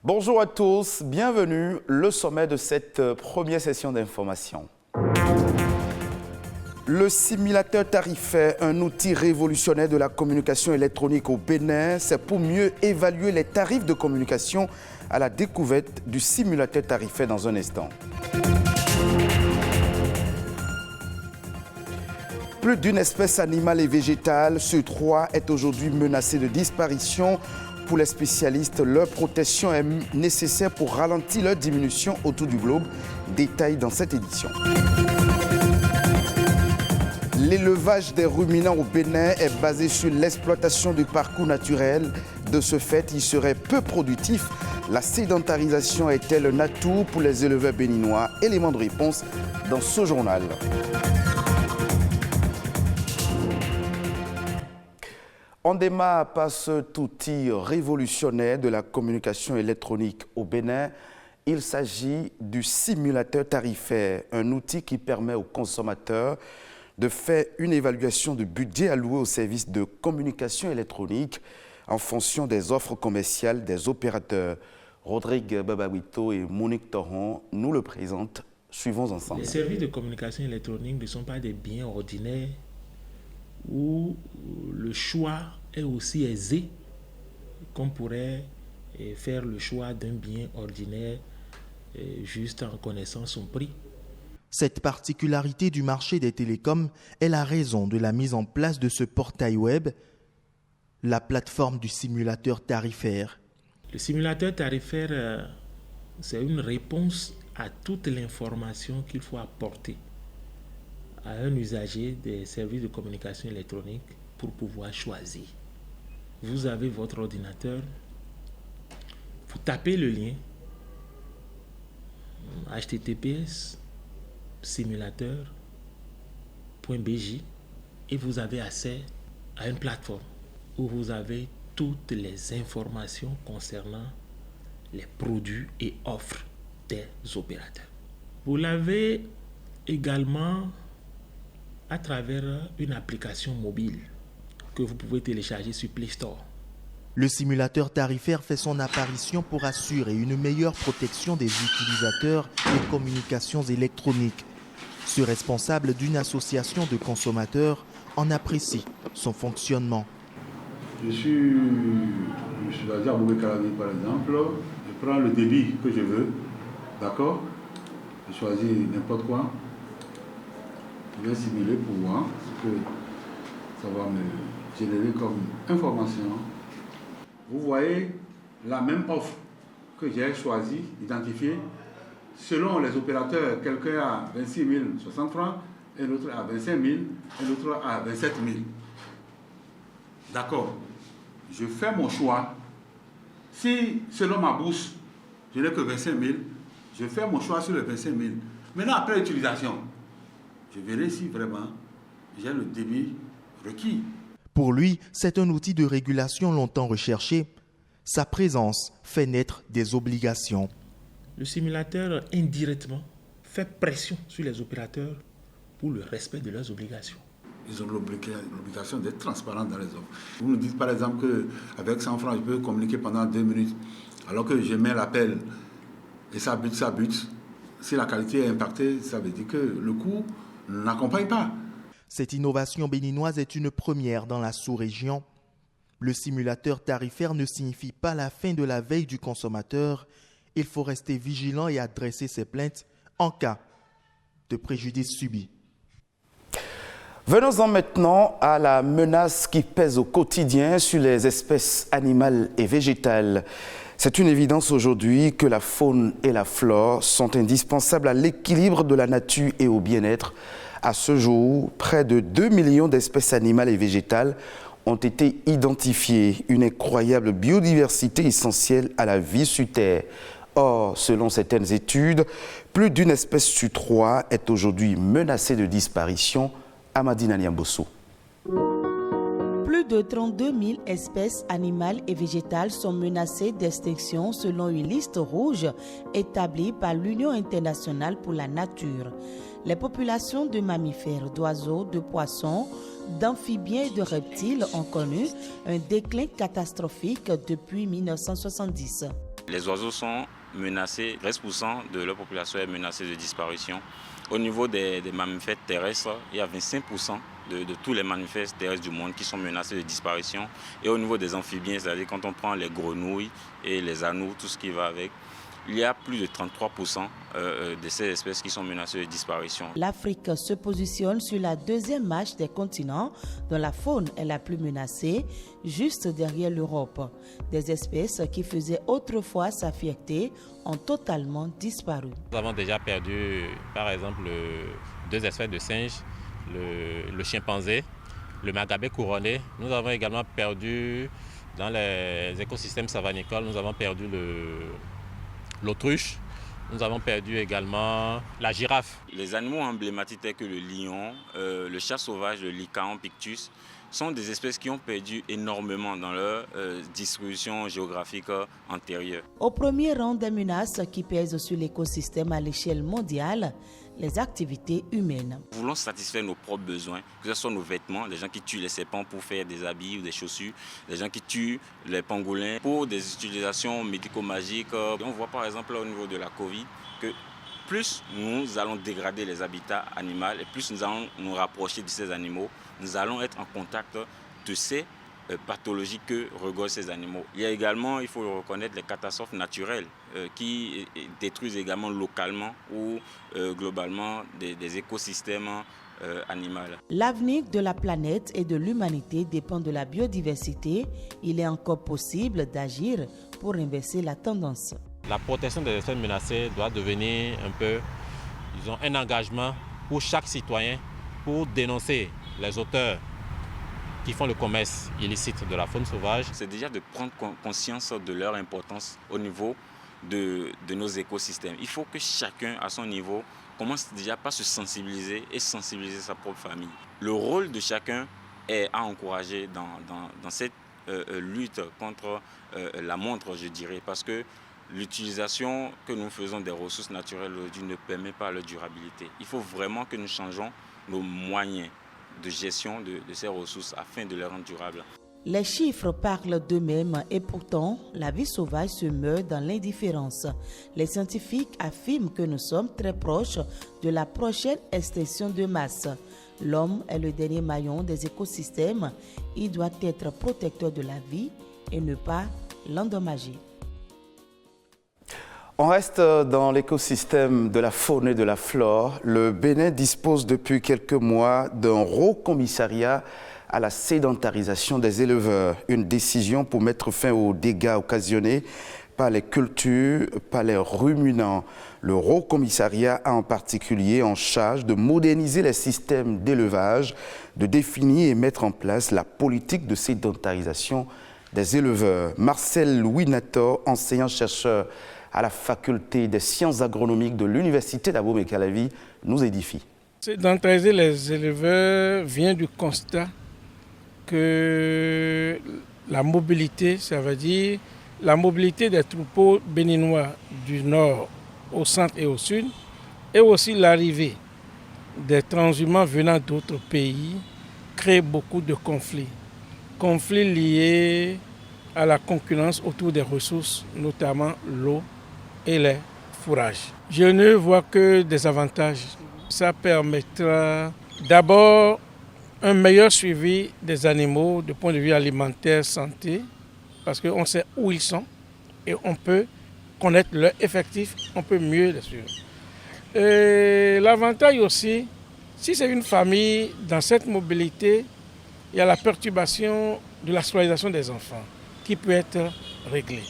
Bonjour à tous, bienvenue, le sommet de cette première session d'information. Le simulateur tarifaire, un outil révolutionnaire de la communication électronique au Bénin, c'est pour mieux évaluer les tarifs de communication à la découverte du simulateur tarifaire dans un instant. Plus d'une espèce animale et végétale sur 3 est aujourd'hui menacée de disparition. Pour les spécialistes, leur protection est nécessaire pour ralentir leur diminution autour du globe. Détail dans cette édition. L'élevage des ruminants au Bénin est basé sur l'exploitation du parcours naturel. De ce fait, il serait peu productif. La sédentarisation est-elle un atout pour les éleveurs béninois? Élément de réponse dans ce journal. On démarre par cet outil révolutionnaire de la communication électronique au Bénin. Il s'agit du simulateur tarifaire, un outil qui permet aux consommateurs de faire une évaluation du budget alloué aux services de communication électronique en fonction des offres commerciales des opérateurs. Rodrigue Babawito et Monique Toron nous le présentent. Suivons ensemble. Les services de communication électronique ne sont pas des biens ordinaires où le choix est aussi aisé qu'on pourrait faire le choix d'un bien ordinaire juste en connaissant son prix. Cette particularité du marché des télécoms est la raison de la mise en place de ce portail web, la plateforme du simulateur tarifaire. Le simulateur tarifaire, c'est une réponse à toute l'information qu'il faut apporter à un usager des services de communication électronique pour pouvoir choisir. Vous avez votre ordinateur, vous tapez le lien https simulateur.bj et vous avez accès à une plateforme où vous avez toutes les informations concernant les produits et offres des opérateurs. Vous l'avez également à travers une application mobile que vous pouvez télécharger sur Play Store. Le simulateur tarifaire fait son apparition pour assurer une meilleure protection des utilisateurs des communications électroniques. Ce responsable d'une association de consommateurs en apprécie son fonctionnement. Je suis basé à Boubé-Calavi par exemple. Je prends le débit que je veux, d'accord? Je choisis n'importe quoi. Je vais simuler pour voir ce que ça va me générer comme information. Vous voyez la même offre que j'ai choisie, identifiée, selon les opérateurs, quelqu'un a 26 060 francs, et l'autre a 25 000, et l'autre a 27 000. D'accord. Je fais mon choix. Si, selon ma bourse, je n'ai que 25 000, je fais mon choix sur les 25 000. Maintenant, après l'utilisation, je verrai si vraiment j'ai le débit requis. Pour lui, c'est un outil de régulation longtemps recherché. Sa présence fait naître des obligations. Le simulateur, indirectement, fait pression sur les opérateurs pour le respect de leurs obligations. Ils ont l'obligation d'être transparents dans les offres. Vous me dites par exemple qu'avec 100 francs, je peux communiquer pendant 2 minutes, alors que je mets l'appel et ça bute. Si la qualité est impactée, ça veut dire que le coût n'accompagne pas. Cette innovation béninoise est une première dans la sous-région. Le simulateur tarifaire ne signifie pas la fin de la veille du consommateur. Il faut rester vigilant et adresser ses plaintes en cas de préjudice subi. Venons-en maintenant à la menace qui pèse au quotidien sur les espèces animales et végétales. C'est une évidence aujourd'hui que la faune et la flore sont indispensables à l'équilibre de la nature et au bien-être. À ce jour, près de 2 millions d'espèces animales et végétales ont été identifiées, une incroyable biodiversité essentielle à la vie sur Terre. Or, selon certaines études, plus d'une espèce sur 3 est aujourd'hui menacée de disparition. Amadina Niambosso. Plus de 32 000 espèces animales et végétales sont menacées d'extinction selon une liste rouge établie par l'Union internationale pour la nature. Les populations de mammifères, d'oiseaux, de poissons, d'amphibiens et de reptiles ont connu un déclin catastrophique depuis 1970. Les oiseaux sont menacés, 13% de leur population est menacée de disparition. Au niveau des mammifères terrestres, il y a 25% de tous les mammifères terrestres du monde qui sont menacés de disparition. Et au niveau des amphibiens, c'est-à-dire quand on prend les grenouilles et les anours, tout ce qui va avec, il y a plus de 33% de ces espèces qui sont menacées de disparition. L'Afrique se positionne sur la deuxième marche des continents dont la faune est la plus menacée, juste derrière l'Europe. Des espèces qui faisaient autrefois sa fierté ont totalement disparu. Nous avons déjà perdu, par exemple, 2 espèces de singes, le chimpanzé, le magabé couronné. Nous avons également perdu, dans les écosystèmes savanicoles, nous avons perdu l'autruche, nous avons perdu également la girafe. Les animaux emblématiques tels que le lion, le chat sauvage, le lycaon pictus, sont des espèces qui ont perdu énormément dans leur distribution géographique antérieure. Au premier rang des menaces qui pèsent sur l'écosystème à l'échelle mondiale, les activités humaines. Nous voulons satisfaire nos propres besoins, que ce soit nos vêtements, les gens qui tuent les serpents pour faire des habits ou des chaussures, les gens qui tuent les pangolins pour des utilisations médico-magiques. On voit par exemple au niveau de la Covid que plus nous allons dégrader les habitats animaux et plus nous allons nous rapprocher de ces animaux, nous allons être en contact de ces pathologies que regorgent ces animaux. Il y a également, il faut le reconnaître, les catastrophes naturelles qui détruisent également localement ou globalement des écosystèmes animaux. L'avenir de la planète et de l'humanité dépend de la biodiversité. Il est encore possible d'agir pour inverser la tendance. La protection des espèces menacées doit devenir un peu, disons, un engagement pour chaque citoyen pour dénoncer les auteurs qui font le commerce illicite de la faune sauvage. C'est déjà de prendre conscience de leur importance au niveau de nos écosystèmes. Il faut que chacun, à son niveau, commence déjà par se sensibiliser et sensibiliser sa propre famille. Le rôle de chacun est à encourager dans cette lutte contre la montre, je dirais, parce que l'utilisation que nous faisons des ressources naturelles aujourd'hui ne permet pas leur durabilité. Il faut vraiment que nous changeons nos moyens de gestion de ces ressources afin de les rendre durables. Les chiffres parlent d'eux-mêmes et pourtant, la vie sauvage se meurt dans l'indifférence. Les scientifiques affirment que nous sommes très proches de la prochaine extinction de masse. L'homme est le dernier maillon des écosystèmes. Il doit être protecteur de la vie et ne pas l'endommager. On reste dans l'écosystème de la faune et de la flore. Le Bénin dispose depuis quelques mois d'un haut commissariat à la sédentarisation des éleveurs. Une décision pour mettre fin aux dégâts occasionnés par les cultures, par les ruminants. Le haut commissariat a en particulier en charge de moderniser les systèmes d'élevage, de définir et mettre en place la politique de sédentarisation des éleveurs. Marcel Louis Nator, enseignant-chercheur à la faculté des sciences agronomiques de l'université d'Abomey-Calavi, nous édifie. Sédentariser les éleveurs vient du constat que la mobilité, ça veut dire la mobilité des troupeaux béninois du nord au centre et au sud, et aussi l'arrivée des transhumants venant d'autres pays crée beaucoup de conflits. Conflits liés à la concurrence autour des ressources, notamment l'eau et les fourrages. Je ne vois que des avantages. Ça permettra d'abord un meilleur suivi des animaux du point de vue alimentaire, santé, parce qu'on sait où ils sont et on peut connaître leur effectif, on peut mieux les suivre. Et l'avantage aussi, si c'est une famille, dans cette mobilité, il y a la perturbation de la scolarisation des enfants qui peut être réglée.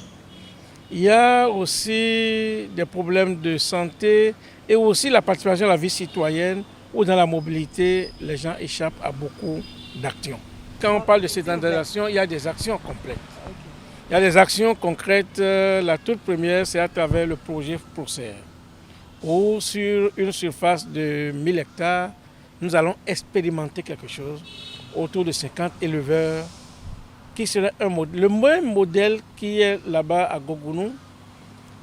Il y a aussi des problèmes de santé et aussi la participation à la vie citoyenne où dans la mobilité, les gens échappent à beaucoup d'actions. Quand on parle de sédentarisation, il y a des actions complètes. Il y a des actions concrètes. La toute première, c'est à travers le projet PROCER, où sur une surface de 1000 hectares, nous allons expérimenter quelque chose autour de 50 éleveurs qui serait un modèle. Le même modèle qui est là-bas à Gogounou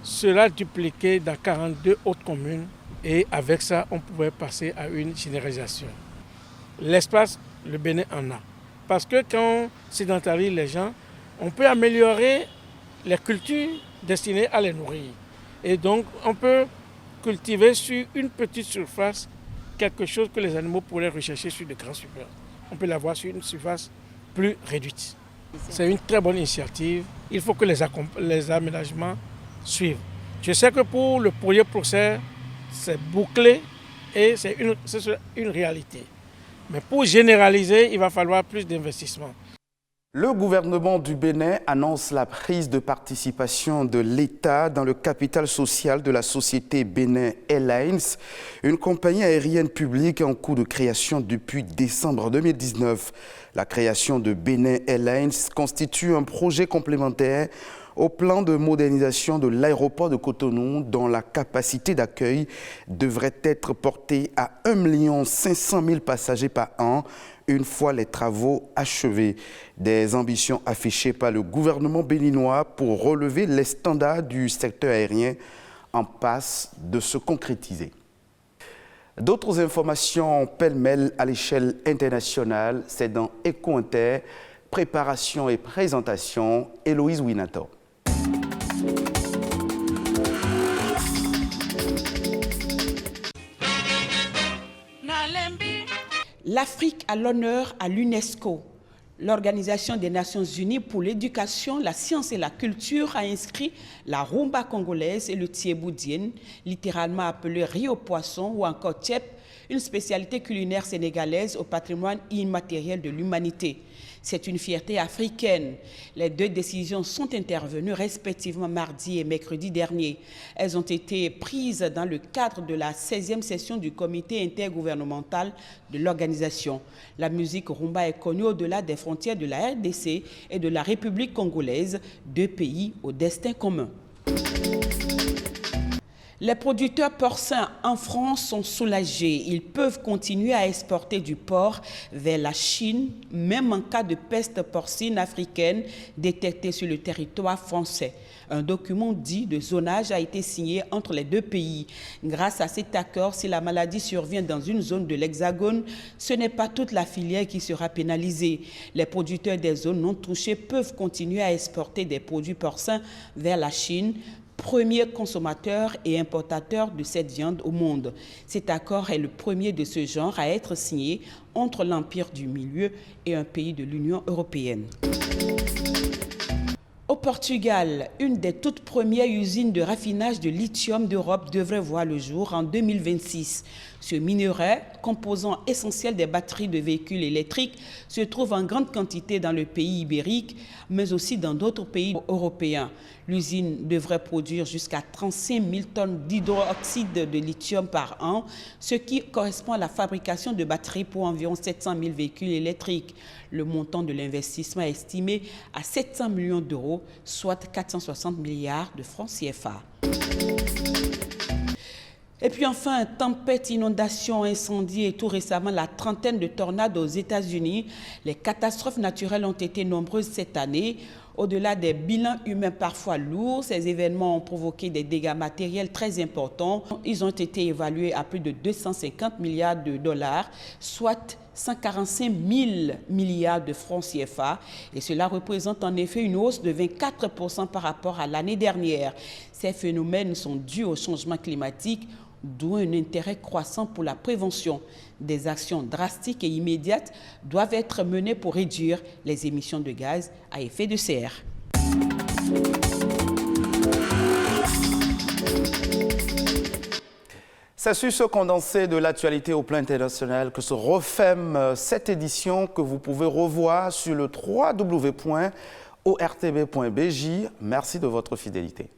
sera dupliqué dans 42 autres communes et avec ça, on pourrait passer à une généralisation. L'espace, le Bénin en a. Parce que quand on sédentarise les gens, on peut améliorer les cultures, destiné à les nourrir. Et donc, on peut cultiver sur une petite surface quelque chose que les animaux pourraient rechercher sur de grandes surfaces. On peut l'avoir sur une surface plus réduite. C'est une très bonne initiative. Il faut que les aménagements suivent. Je sais que pour le premier procès, c'est bouclé et c'est une réalité. Mais pour généraliser, il va falloir plus d'investissement. Le gouvernement du Bénin annonce la prise de participation de l'État dans le capital social de la société Benin Airlines, une compagnie aérienne publique en cours de création depuis décembre 2019. La création de Benin Airlines constitue un projet complémentaire au plan de modernisation de l'aéroport de Cotonou, dont la capacité d'accueil devrait être portée à 1 500 000 passagers par an, une fois les travaux achevés. Des ambitions affichées par le gouvernement béninois pour relever les standards du secteur aérien en passe de se concrétiser. D'autres informations pêle-mêle à l'échelle internationale, c'est dans Eco Inter, préparation et présentation, Héloïse Winato. L'Afrique à l'honneur à l'UNESCO. L'Organisation des Nations Unies pour l'éducation, la science et la culture a inscrit la rumba congolaise et le thiéboudien, littéralement appelé riz au poisson ou encore tchèp, une spécialité culinaire sénégalaise au patrimoine immatériel de l'humanité. C'est une fierté africaine. Les deux décisions sont intervenues respectivement mardi et mercredi dernier. Elles ont été prises dans le cadre de la 16e session du comité intergouvernemental de l'organisation. La musique rumba est connue au-delà des frontières de la RDC et de la République congolaise, deux pays au destin commun. Les producteurs porcins en France sont soulagés. Ils peuvent continuer à exporter du porc vers la Chine, même en cas de peste porcine africaine détectée sur le territoire français. Un document dit de zonage a été signé entre les deux pays. Grâce à cet accord, si la maladie survient dans une zone de l'Hexagone, ce n'est pas toute la filière qui sera pénalisée. Les producteurs des zones non touchées peuvent continuer à exporter des produits porcins vers la Chine, premier consommateur et importateur de cette viande au monde. Cet accord est le premier de ce genre à être signé entre l'Empire du Milieu et un pays de l'Union européenne. Au Portugal, une des toutes premières usines de raffinage de lithium d'Europe devrait voir le jour en 2026. Ce minerai, composant essentiel des batteries de véhicules électriques, se trouve en grande quantité dans le pays ibérique, mais aussi dans d'autres pays européens. L'usine devrait produire jusqu'à 35 000 tonnes d'hydroxyde de lithium par an, ce qui correspond à la fabrication de batteries pour environ 700 000 véhicules électriques. Le montant de l'investissement est estimé à 700 millions d'euros, soit 460 milliards de francs CFA. Et puis enfin, tempête, inondation, incendie et tout récemment la trentaine de tornades aux États-Unis. Les catastrophes naturelles ont été nombreuses cette année. Au-delà des bilans humains parfois lourds, ces événements ont provoqué des dégâts matériels très importants. Ils ont été évalués à plus de 250 milliards de dollars, soit 145 000 milliards de francs CFA. Et cela représente en effet une hausse de 24% par rapport à l'année dernière. Ces phénomènes sont dus au changement climatique, d'où un intérêt croissant pour la prévention. Des actions drastiques et immédiates doivent être menées pour réduire les émissions de gaz à effet de serre. C'est sur ce condensé de l'actualité au plan international que se referme cette édition que vous pouvez revoir sur le www.ortb.bj. Merci de votre fidélité.